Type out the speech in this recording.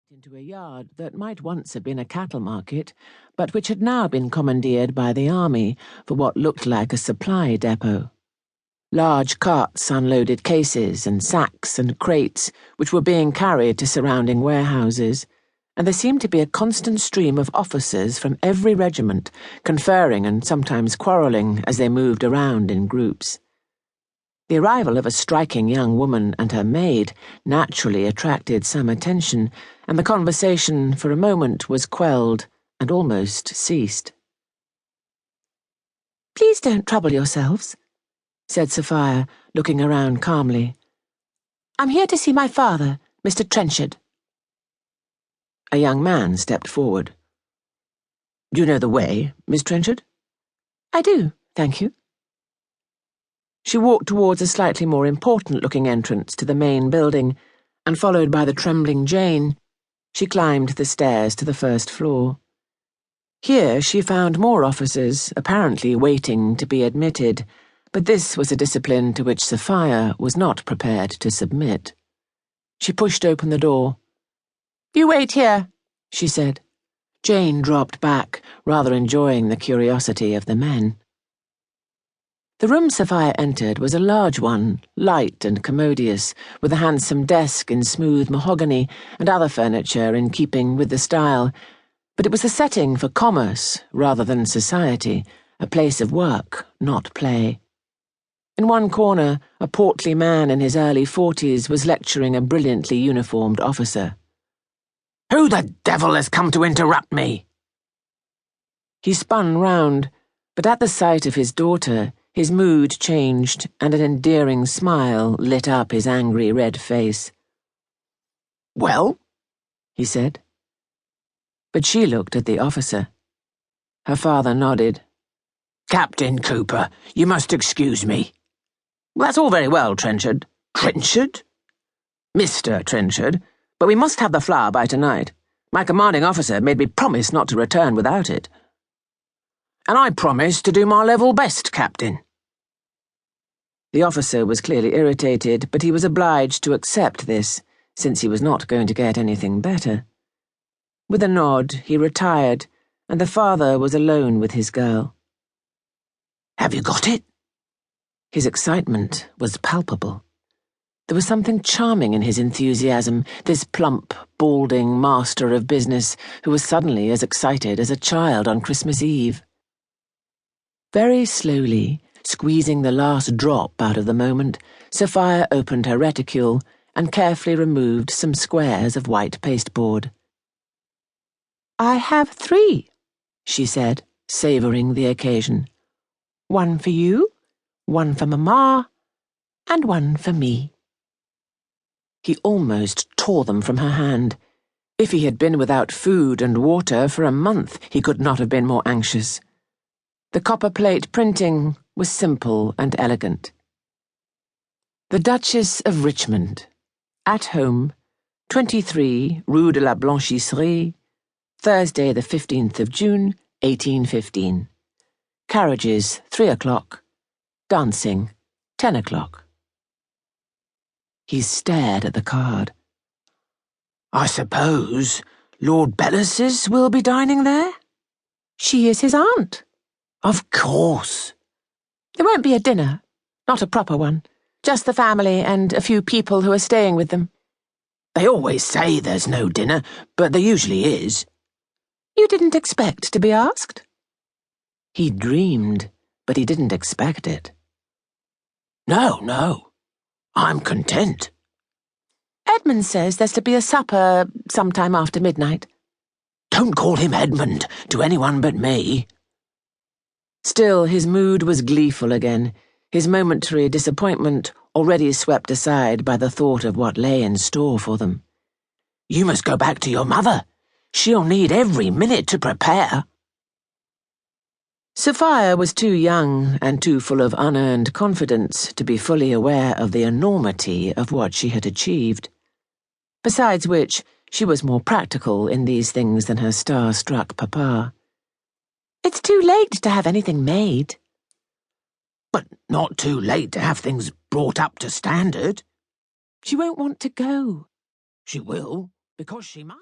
into a yard that might once have been a cattle market, but which had now been commandeered by the army for what looked like a supply depot. Large carts unloaded cases and sacks and crates which were being carried to surrounding warehouses, and there seemed to be a constant stream of officers from every regiment, conferring and sometimes quarrelling as they moved around in groups. The arrival of a striking young woman and her maid naturally attracted some attention, and the conversation for a moment was quelled and almost ceased. "Please don't trouble yourselves," said Sophia, looking around calmly. "I'm here to see my father, Mr. Trenchard." A young man stepped forward. "Do you know the way, Miss Trenchard?" "I do, thank you." She walked towards a slightly more important-looking entrance to the main building, and followed by the trembling Jane, she climbed the stairs to the first floor. Here she found more officers, apparently waiting to be admitted, but this was a discipline to which Sophia was not prepared to submit. She pushed open the door. "You wait here," she said. Jane dropped back, rather enjoying the curiosity of the men. The room Sophia entered was a large one, light and commodious, with a handsome desk in smooth mahogany and other furniture in keeping with the style, but it was a setting for commerce rather than society, a place of work, not play. In one corner, a portly man in his early 40s was lecturing a brilliantly uniformed officer. "Who the devil has come to interrupt me?" He spun round, but at the sight of his daughter, his mood changed, and an endearing smile lit up his angry red face. "Well?" he said. But she looked at the officer. Her father nodded. "Captain Cooper, you must excuse me." "That's all very well, Trenchard." "Trenchard?" "Mr. Trenchard, but we must have the flour by tonight. My commanding officer made me promise not to return without it." "And I promise to do my level best, Captain." The officer was clearly irritated, but he was obliged to accept this, since he was not going to get anything better. With a nod, he retired, and the father was alone with his girl. "Have you got it?" His excitement was palpable. There was something charming in his enthusiasm, this plump, balding master of business who was suddenly as excited as a child on Christmas Eve. Very slowly, squeezing the last drop out of the moment, Sophia opened her reticule and carefully removed some squares of white pasteboard. "I have 3, she said, savouring the occasion. "One for you, one for Mamma, and one for me." He almost tore them from her hand. If he had been without food and water for a month, he could not have been more anxious. The copper plate printing was simple and elegant. The Duchess of Richmond. At home, 23 Rue de la Blanchisserie, Thursday the 15th of June, 1815. Carriages, 3 o'clock. Dancing, 10 o'clock. He stared at the card. "I suppose Lord Bellas's will be dining there?" "She is his aunt." "Of course." "There won't be a dinner, not a proper one. Just the family and a few people who are staying with them." "They always say there's no dinner, but there usually is." "You didn't expect to be asked?" He dreamed, but he didn't expect it. No. I'm content." "Edmund says there's to be a supper sometime after midnight." "Don't call him Edmund to anyone but me." Still, his mood was gleeful again, his momentary disappointment already swept aside by the thought of what lay in store for them. "You must go back to your mother. She'll need every minute to prepare." Sophia was too young and too full of unearned confidence to be fully aware of the enormity of what she had achieved. Besides which, she was more practical in these things than her star-struck papa. "It's too late to have anything made." "But not too late to have things brought up to standard." "She won't want to go." "She will, because she must."